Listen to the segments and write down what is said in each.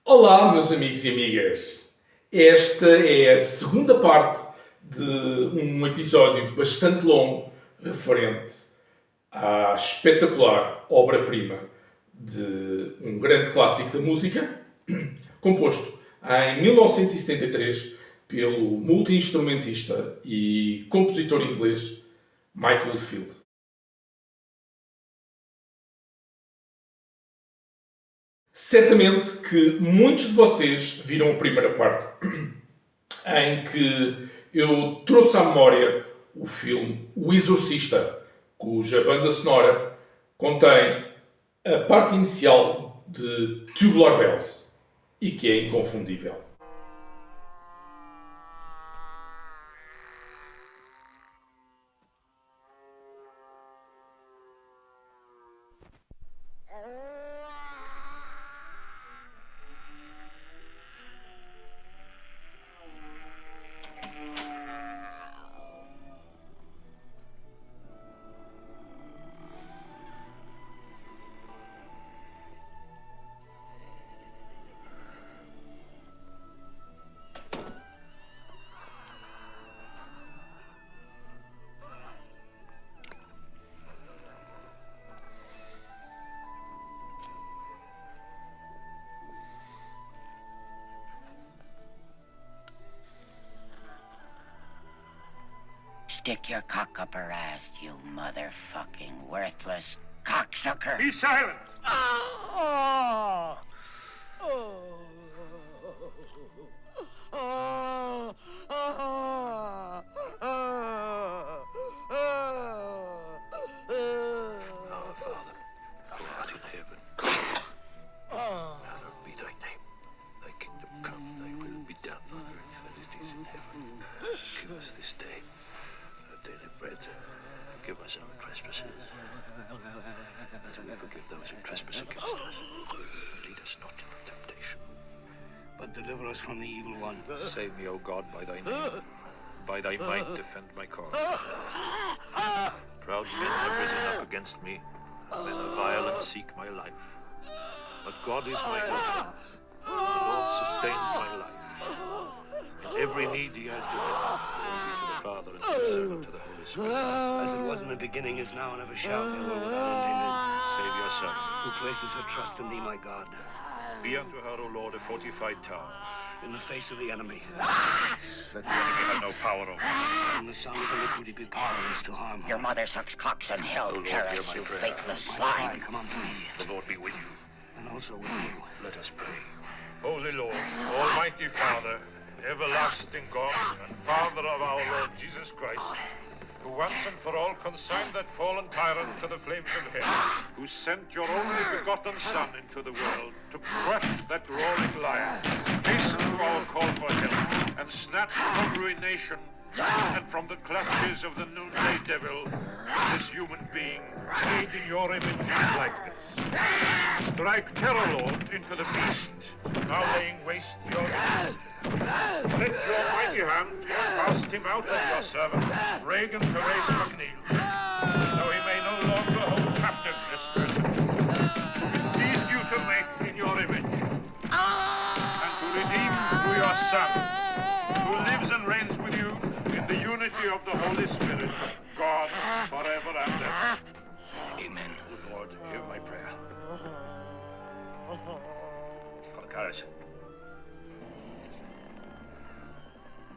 Olá, meus amigos e amigas. Esta é a segunda parte de um episódio bastante longo referente à espetacular obra-prima de um grande clássico da música, composto em 1973 pelo multi-instrumentista e compositor inglês Michael Oldfield. Certamente que muitos de vocês viram a primeira parte, em que eu trouxe à memória o filme O Exorcista, cuja banda sonora contém a parte inicial de Tubular Bells e que é inconfundível. Stick your cock up her ass, you motherfucking worthless cocksucker. Be silent! Oh! Oh! Oh! Oh! Our Father, who art in heaven, hallowed be thy name. Thy kingdom come, thy will be done on earth as it is in heaven. Give us this day our daily bread. Forgive us our trespasses, as we forgive those who trespass against us. And lead us not into temptation, but deliver us from the evil one. Save me, O God, by thy name. By thy might defend my cause. Proud men have risen up against me. Men of violence seek my life. But God is my helper. The Lord sustains my life. In every need he has delivered. Glory to the Father, and to the Son, and to the Holy Spirit. As it was in the beginning, is now, and ever shall be, world without end. Amen. Save your son. Who places her trust in thee, my God, Be unto her, O Lord, a fortified tower. in the face of the enemy. Let the enemy have no power over me. And the son of iniquity be powerless to harm her. Your mother sucks cocks in hell, Lord, Paris, hear my you prayer. faithless My cry, swine. come unto thee, The Lord be with you. and also with you. Let us pray. Holy Lord, Almighty Father, everlasting God, and Father of our Lord Jesus Christ, who once and for all consigned that fallen tyrant to the flames of hell, who sent your only begotten Son into the world to crush that roaring lion, hasten to our call for help, and snatch from ruination and from the clutches of the noonday devil this human being made in your image and likeness. Strike terror, Lord, into the beast, now laying waste your land. Let your mighty hand cast him out of your servant, Regan Therese McNeil, so he may no longer hold captive this person, whom it pleased you to make in your image, and to redeem through your Son, who lives and reigns with you in the unity of the Holy Spirit, God, forever and ever. Amen. Lord, hear my prayer. Father Karras.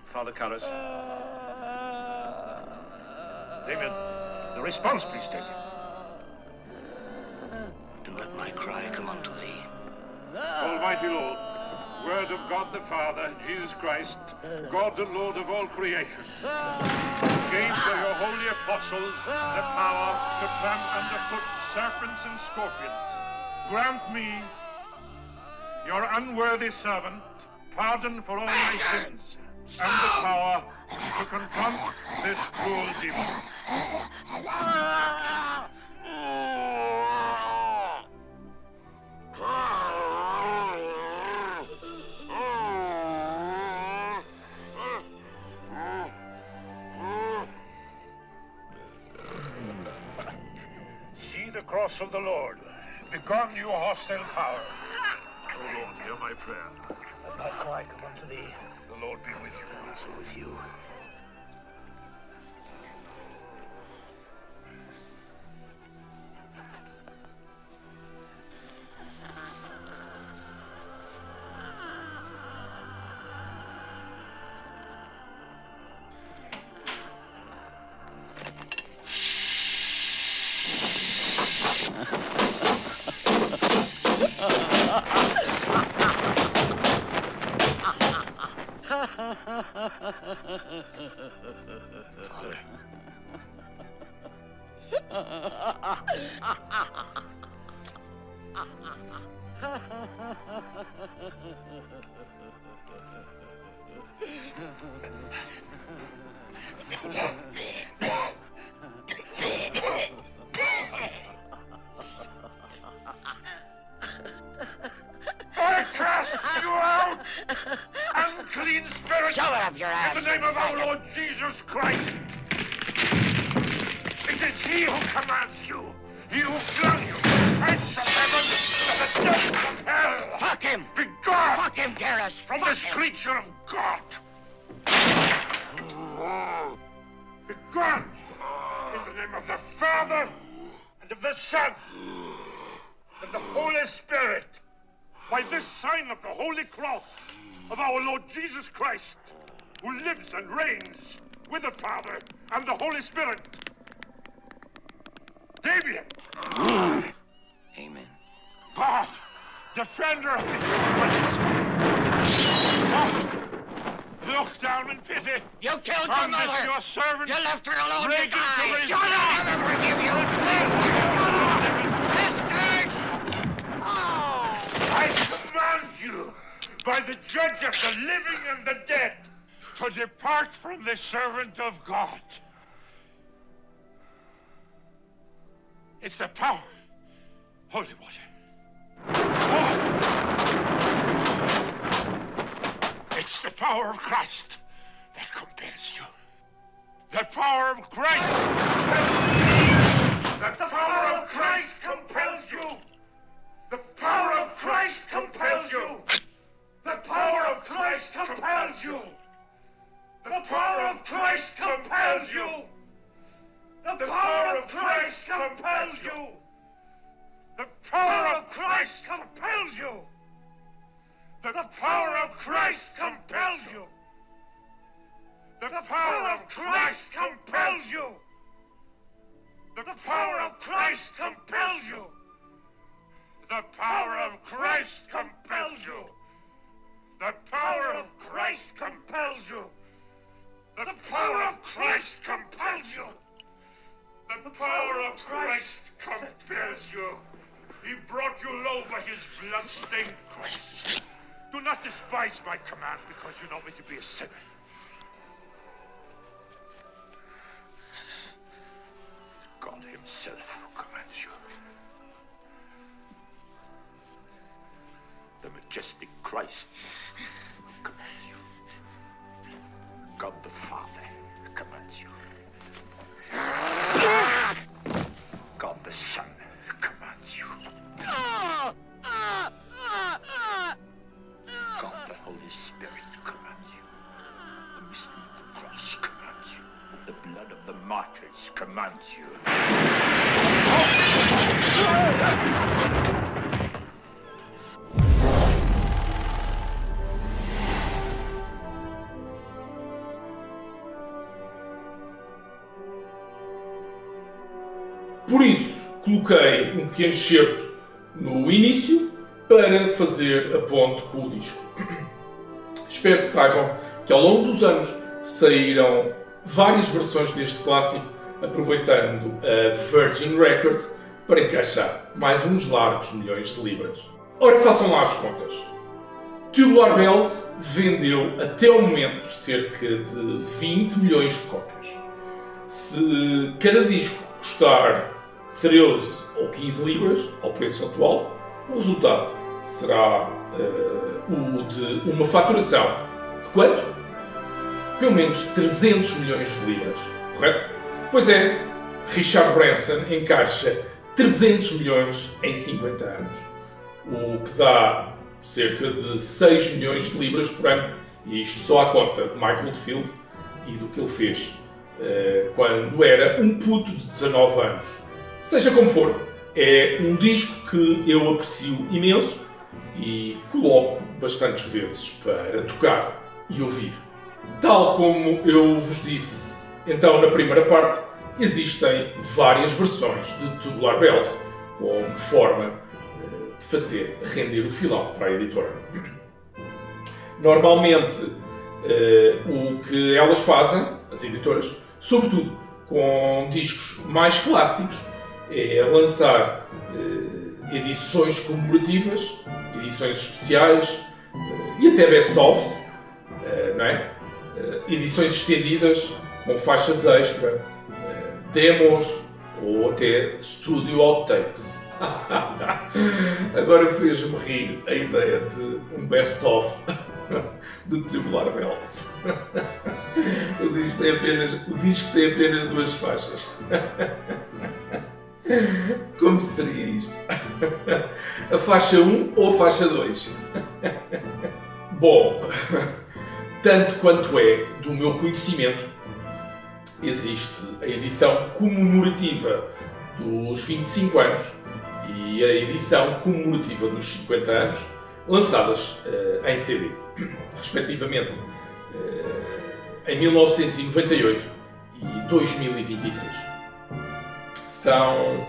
Father Karras. Damien, the response, please, Damien. And let my cry come unto thee. Almighty Lord, Word of God the Father, Jesus Christ, God and Lord of all creation, gave to your holy apostles the power to tramp underfoot serpents and scorpions. Grant me, your unworthy servant, pardon for all my sins, and the power to confront this cruel demon. See the cross of the Lord. Begone, you hostile powers. O Lord, Hear my prayer. Let my cry come unto thee. The Lord be with you. Also with you. I cast you out! Unclean spirit! Shove it up your ass! In the name of our Lord Jesus Christ! It is He who commands you! He who flung you from the heights of heaven to the depths of hell! Fuck him! Be gone Fuck him, Garrus! from Fuck this him. creature of God! Be gone! In the name of the Father, and of the Son, and the Holy Spirit! By this sign of the Holy Cross of our Lord Jesus Christ, who lives and reigns with the Father and the Holy Spirit. Damien, Amen. God, defender of the human race. Oh, look down in pity You killed your on this mother! your servant. You left her alone to Reagan die! to raise Shut the up! I'll never forgive you! Bastard! Oh! I command you, by the judge of the living and the dead, to depart from the servant of God. It's the power. Holy water. Oh. It's the power of Christ that compels you. The power of Christ. The power of Christ compels you. The power of Christ compels you. The power of Christ compels you. The power of Christ compels you. The power of Christ compels you. The power of Christ compels you. The power of Christ compels you. The power of Christ compels you. The power of Christ compels you. The power of Christ compels you. The power of Christ compels you. The power of Christ compels you. The power of Christ compels you. He brought you low by his blood-stained cross. Do not despise my command because you know me to be a sinner. It's God himself who commands you. The majestic Christ commands you. God the Father commands you. God the Son commands you. God the Holy Spirit commands you. The mystery of the cross commands you. The blood of the martyrs commands you. Por isso, coloquei um pequeno excerto no início para fazer a ponte com o disco. Espero que saibam que ao longo dos anos saíram várias versões deste clássico, aproveitando a Virgin Records para encaixar mais uns largos milhões de libras. Ora, façam lá as contas. Tubular Bells vendeu até o momento cerca de 20 milhões de cópias. Se cada disco custar 13 ou 15 libras, ao preço atual, o resultado será o de uma faturação de quanto? Pelo menos 300 milhões de libras, correto? Pois é, Richard Branson encaixa 300 milhões em 50 anos, o que dá cerca de 6 milhões de libras por ano, e isto só à conta de Michael Oldfield e do que ele fez quando era um puto de 19 anos. Seja como for, é um disco que eu aprecio imenso e coloco bastantes vezes para tocar e ouvir. Tal como eu vos disse então na primeira parte, existem várias versões de Tubular Bells como forma de fazer render o filão para a editora. Normalmente o que elas fazem, as editoras, sobretudo com discos mais clássicos, é lançar edições comemorativas, edições especiais e até best-ofs, não é? Edições estendidas com faixas extra, demos ou até studio outtakes. Agora fez-me rir a ideia de um best-of de Tubular Bells. O disco tem apenas 2 faixas. Como seria isto? A faixa 1 ou a faixa 2? Bom, tanto quanto é do meu conhecimento, existe a edição comemorativa dos 25 anos e a edição comemorativa dos 50 anos, lançadas em CD, respectivamente em 1998 e 2023. São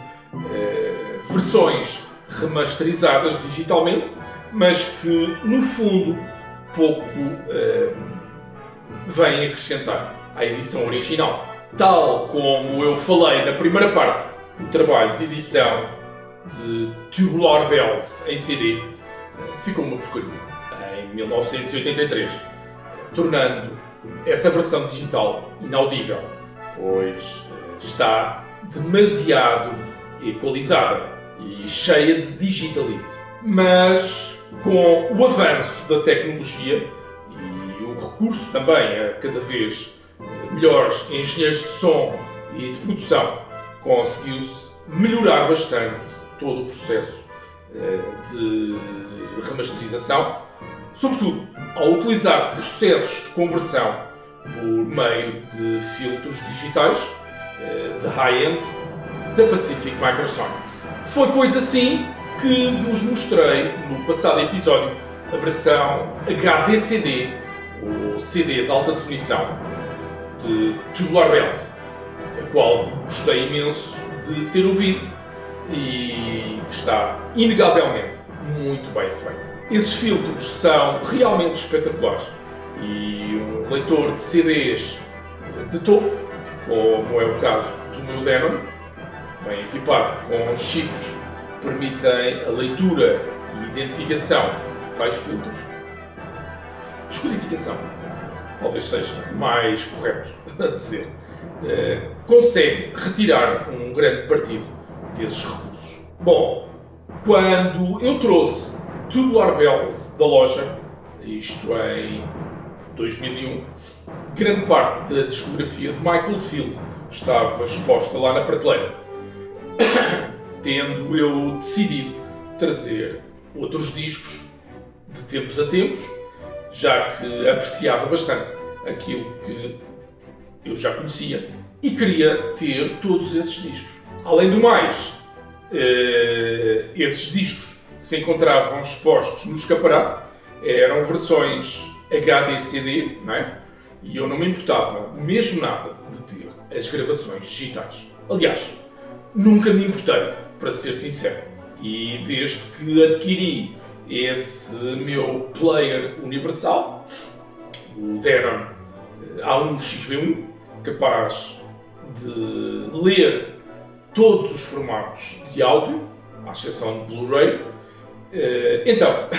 versões remasterizadas digitalmente, mas que, no fundo, pouco vêm acrescentar à edição original. Tal como eu falei na primeira parte, o trabalho de edição de Tubular Bells em CD ficou uma porcaria em 1983, tornando essa versão digital inaudível, pois está demasiado equalizada e cheia de digitalite. Mas com o avanço da tecnologia e o recurso também a cada vez melhores engenheiros de som e de produção, conseguiu-se melhorar bastante todo o processo de remasterização, sobretudo ao utilizar processos de conversão por meio de filtros digitais de high-end da Pacific Microsonics. Foi, pois, assim que vos mostrei no passado episódio a versão HDCD, ou CD de alta definição, de Tubular Bells, a qual gostei imenso de ter ouvido e está inegavelmente muito bem feita. Esses filtros são realmente espetaculares e um leitor de CDs de topo, como é o caso do meu Denon, bem equipado com chips que permitem a leitura e identificação de tais filtros. Descodificação, talvez seja mais correto a dizer, consegue retirar um grande partido desses recursos. Bom, quando eu trouxe Tubular Bells da loja, isto em 2001, grande parte da discografia de Michael Oldfield estava exposta lá na prateleira, tendo eu decidido trazer outros discos de tempos a tempos, já que apreciava bastante aquilo que eu já conhecia e queria ter todos esses discos. Além do mais, esses discos que se encontravam expostos no escaparate eram versões HD-CD, não é? E eu não me importava mesmo nada de ter as gravações digitais. Aliás, nunca me importei, para ser sincero. E desde que adquiri esse meu player universal, o Denon A1XV1, capaz de ler todos os formatos de áudio, à exceção de Blu-ray, então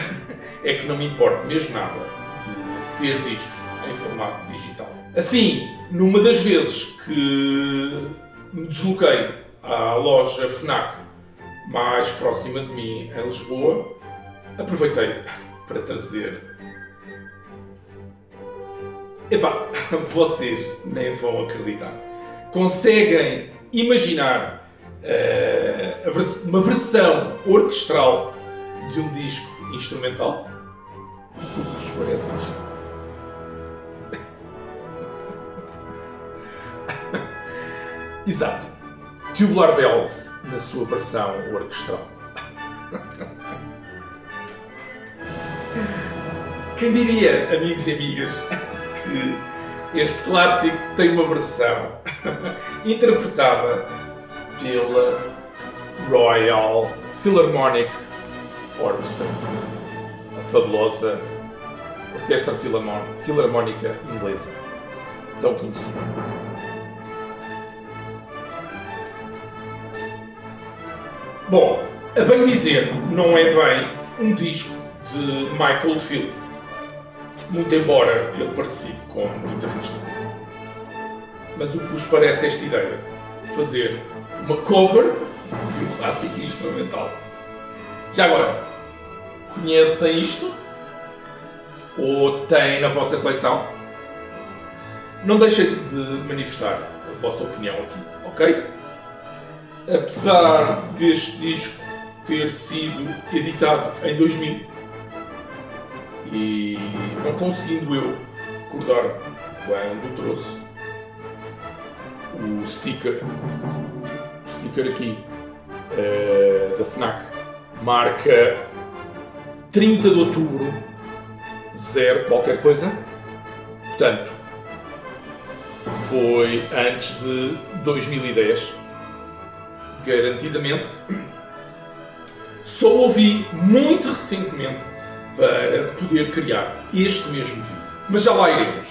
é que não me importa mesmo nada de ter discos em formato digital. Assim, numa das vezes que me desloquei à loja FNAC mais próxima de mim em Lisboa, aproveitei para trazer. Epá, vocês nem vão acreditar. Conseguem imaginar uma versão orquestral de um disco instrumental. O que vos parece isto? Exato. Tubular Bells na sua versão orquestral. Quem diria, amigos e amigas, que este clássico tem uma versão interpretada pela Royal Philharmonic Orchestra, a fabulosa Orquestra Filarmónica Inglesa, tão conhecida. Bom, a bem dizer, não é bem um disco de Michael Oldfield, muito embora ele participe como guitarrista. Mas o que vos parece esta ideia de fazer uma cover de um clássico instrumental? Já agora, conhecem isto? Ou têm na vossa coleção? Não deixem de manifestar a vossa opinião aqui, ok? Apesar deste disco ter sido editado em 2000 e não conseguindo eu recordar quando trouxe o sticker aqui da FNAC, marca 30 de outubro, 0 qualquer coisa, portanto foi antes de 2010, garantidamente. Só ouvi muito recentemente para poder criar este mesmo vídeo, mas já lá iremos.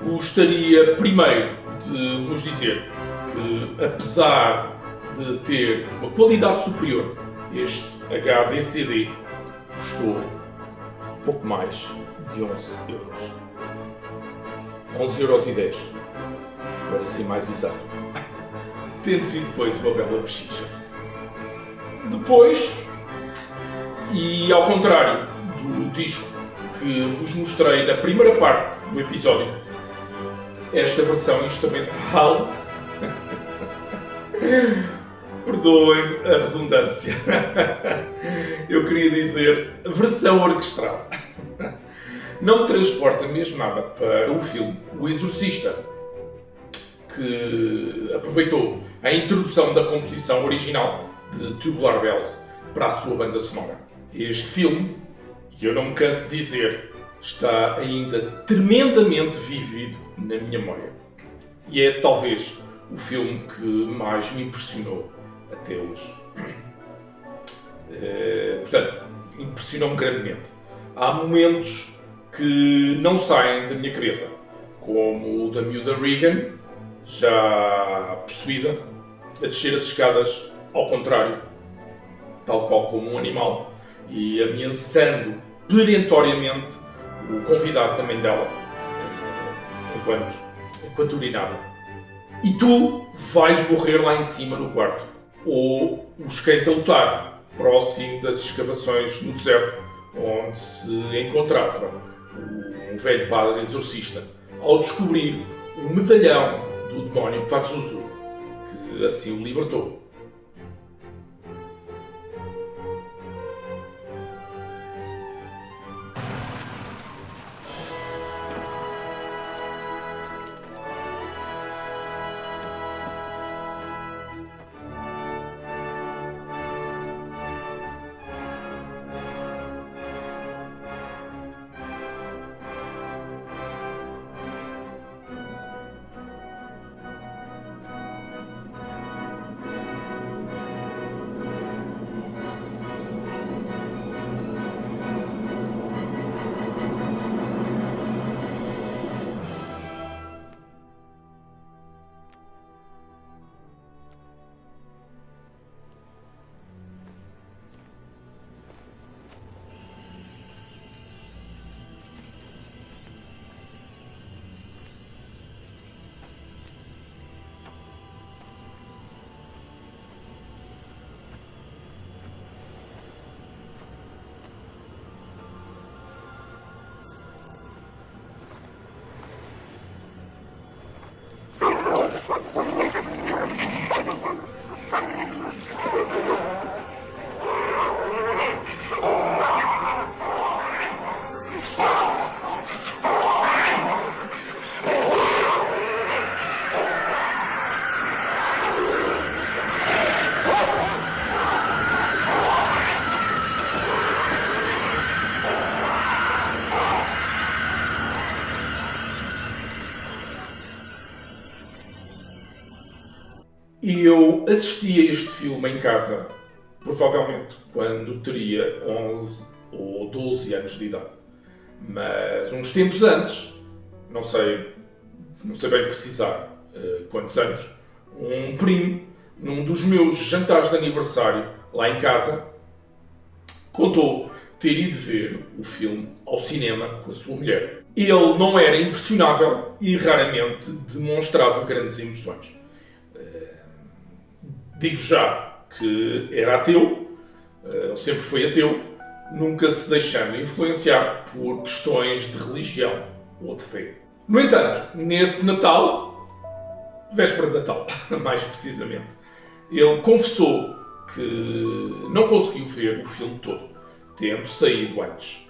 Gostaria primeiro de vos dizer que, apesar de ter uma qualidade superior, este HD-CD custou pouco mais de 11 euros. 11,10 €, para ser mais exato. Tendo sido depois uma bela pechincha. Depois, e ao contrário do disco que vos mostrei na primeira parte do episódio, esta versão instrumental, perdoem a redundância, eu queria dizer versão orquestral, não me transporta mesmo nada para o filme O Exorcista, que aproveitou a introdução da composição original de Tubular Bells para a sua banda sonora. Este filme, e eu não me canso de dizer, está ainda tremendamente vívido na minha memória. E é talvez o filme que mais me impressionou até hoje. Portanto, impressionou-me grandemente. Há momentos que não saem da minha cabeça, como o da miúda Regan, já possuída, a descer as escadas ao contrário, tal qual como um animal, e ameaçando perentoriamente o convidado também dela, enquanto urinava. E tu vais morrer lá em cima no quarto. Ou os cães a lutar, próximo das escavações no deserto, onde se encontrava um velho padre exorcista, ao descobrir o medalhão do demónio Pazuzu, que assim o libertou. Eu assisti a este filme em casa, provavelmente quando teria 11 ou 12 anos de idade. Mas uns tempos antes, não sei bem precisar quantos anos, um primo, num dos meus jantares de aniversário lá em casa, contou ter ido ver o filme ao cinema com a sua mulher. Ele não era impressionável e raramente demonstrava grandes emoções. Digo já que era ateu, ele sempre foi ateu, nunca se deixando influenciar por questões de religião ou de fé. No entanto, nesse Natal, véspera de Natal, mais precisamente, ele confessou que não conseguiu ver o filme todo, tendo saído antes.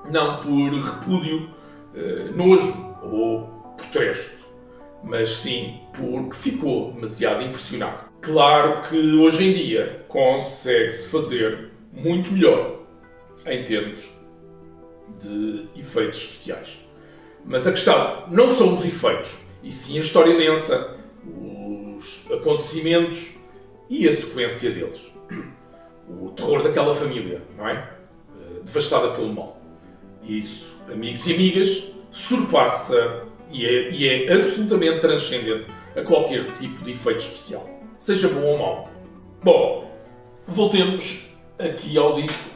Não por repúdio, nojo ou protesto, mas sim porque ficou demasiado impressionado. Claro que hoje em dia consegue-se fazer muito melhor em termos de efeitos especiais. Mas a questão não são os efeitos, e sim a história densa, os acontecimentos e a sequência deles. O terror daquela família, não é? Devastada pelo mal. Isso, amigos e amigas, surpassa e é absolutamente transcendente a qualquer tipo de efeito especial, seja bom ou mau. Bom, voltemos aqui ao disco,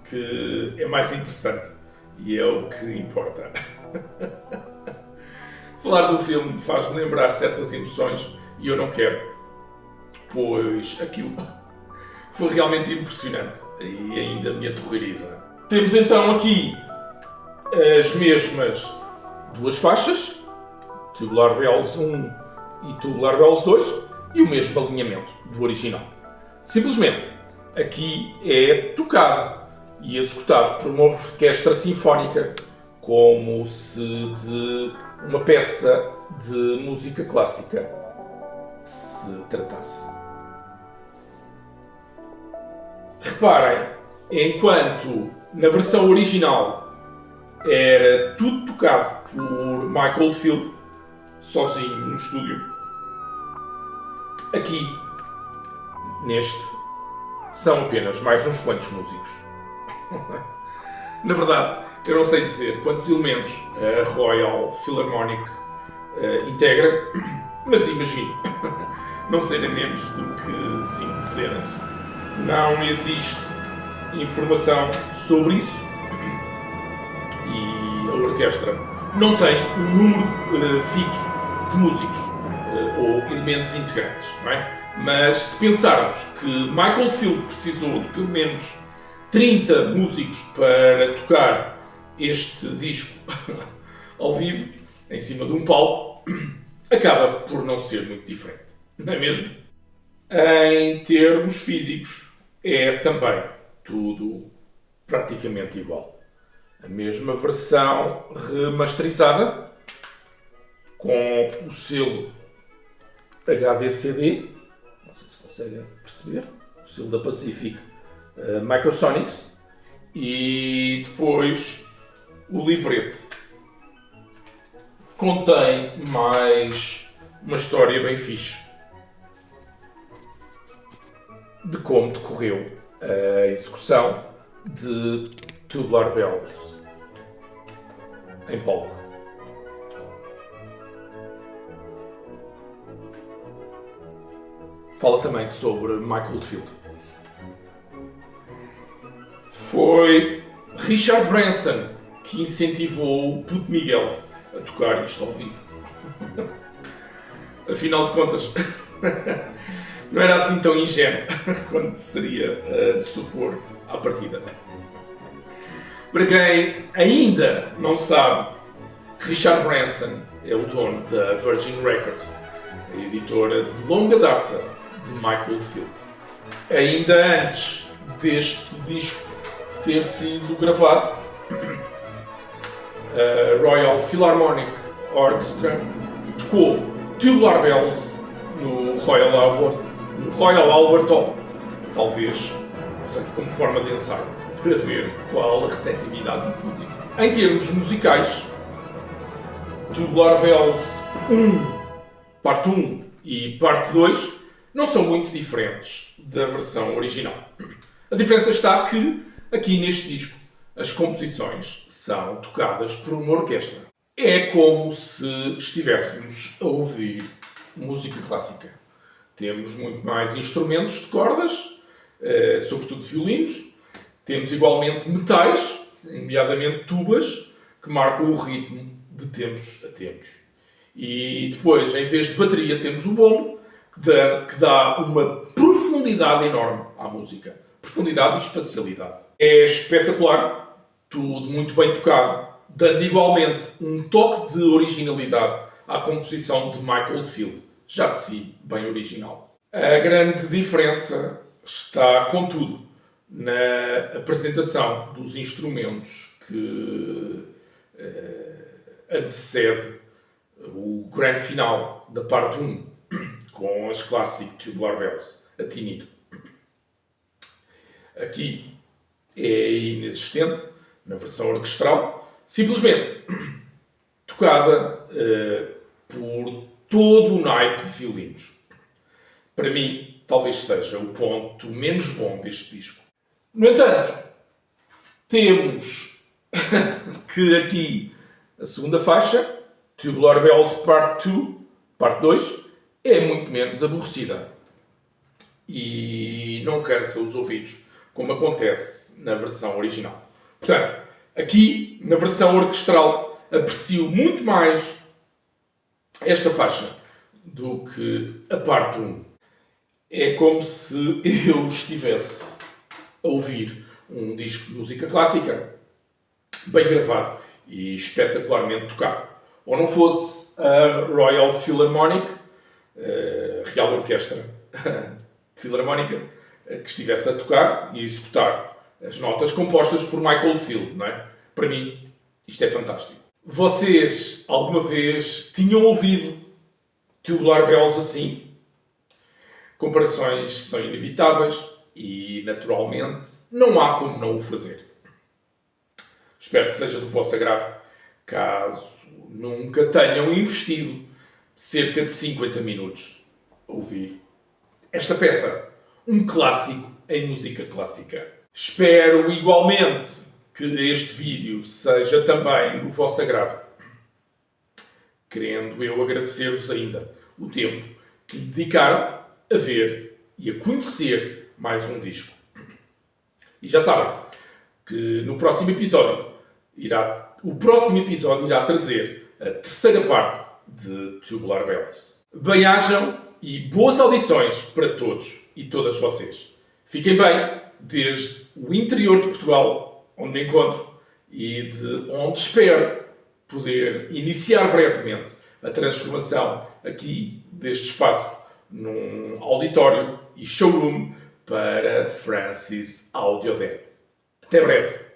que é mais interessante e é o que importa. Falar do filme faz-me lembrar certas emoções e eu não quero, pois aquilo foi realmente impressionante e ainda me aterroriza. Temos então aqui as mesmas duas faixas, Tubular Bells 1 e Tubular Bells 2, e o mesmo alinhamento do original. Simplesmente, aqui é tocado e executado por uma orquestra sinfónica como se de uma peça de música clássica se tratasse. Reparem, enquanto na versão original era tudo tocado por Mike Oldfield, sozinho no estúdio, aqui, neste, são apenas mais uns quantos músicos. Na verdade, eu não sei dizer quantos elementos a Royal Philharmonic integra, mas imagino não serem menos do que 5 dezenas. Não existe informação sobre isso e a orquestra não tem um número fixo de músicos ou elementos integrantes, não é? Mas se pensarmos que Michael Oldfield precisou de pelo menos 30 músicos para tocar este disco ao vivo, em cima de um palco, acaba por não ser muito diferente, não é mesmo? Em termos físicos, é também tudo praticamente igual. A mesma versão remasterizada, com o selo HDCD, não sei se conseguem perceber, o selo da Pacific Microsonics, e depois o livrete contém mais uma história bem fixe de como decorreu a execução de Tubular Bells em palco. Fala também sobre Michael Oldfield. Foi Richard Branson que incentivou o puto Miguel a tocar isto ao vivo. Afinal de contas, não era assim tão ingênuo quanto seria de supor à partida. Para quem ainda não sabe, Richard Branson é o dono da Virgin Records, a editora de longa data de Michael Oldfield. Ainda antes deste disco ter sido gravado, a Royal Philharmonic Orchestra tocou Tubular Bells no Royal Albert Hall, talvez como forma de ensaio, para ver qual a receptividade do público. Em termos musicais, Tubular Bells 1, parte 1 e parte 2 não são muito diferentes da versão original. A diferença está que, aqui neste disco, as composições são tocadas por uma orquestra. É como se estivéssemos a ouvir música clássica. Temos muito mais instrumentos de cordas, sobretudo violinos. Temos igualmente metais, nomeadamente tubas, que marcam o ritmo de tempos a tempos. E depois, em vez de bateria, temos o bombo, que dá uma profundidade enorme à música. Profundidade e espacialidade. É espetacular, tudo muito bem tocado, dando igualmente um toque de originalidade à composição de Michael Oldfield, já de si bem original. A grande diferença está, contudo, na apresentação dos instrumentos que antecede o grande final da parte 1, com as Classic Tubular Bells a tinir. Aqui é inexistente, na versão orquestral, simplesmente tocada por todo o naipe de violinos. Para mim, talvez seja o ponto menos bom deste disco. No entanto, temos que aqui a segunda faixa, Tubular Bells Part 2, Parte 2, é muito menos aborrecida e não cansa os ouvidos, como acontece na versão original. Portanto, aqui, na versão orquestral, aprecio muito mais esta faixa do que a parte 1. É como se eu estivesse a ouvir um disco de música clássica, bem gravado e espetacularmente tocado. Ou não fosse a Royal Philharmonic, Real Orquestra Filarmónica, que estivesse a tocar e a executar as notas compostas por Michael Oldfield, não é? Para mim, isto é fantástico. Vocês, alguma vez, tinham ouvido Tubular Bells assim? Comparações são inevitáveis e, naturalmente, não há como não o fazer. Espero que seja do vosso agrado, caso nunca tenham investido cerca de 50 minutos a ouvir esta peça, um clássico em música clássica. Espero igualmente que este vídeo seja também do vosso agrado, querendo eu agradecer-vos ainda o tempo que lhe dedicaram a ver e a conhecer mais um disco. E já sabem que no próximo episódio o próximo episódio irá trazer a terceira parte de Tubular Bells. Bem-ajam e boas audições para todos e todas vocês. Fiquem bem desde o interior de Portugal, onde me encontro, e de onde espero poder iniciar brevemente a transformação aqui deste espaço num auditório e showroom para Francis Audio Demo. Até breve!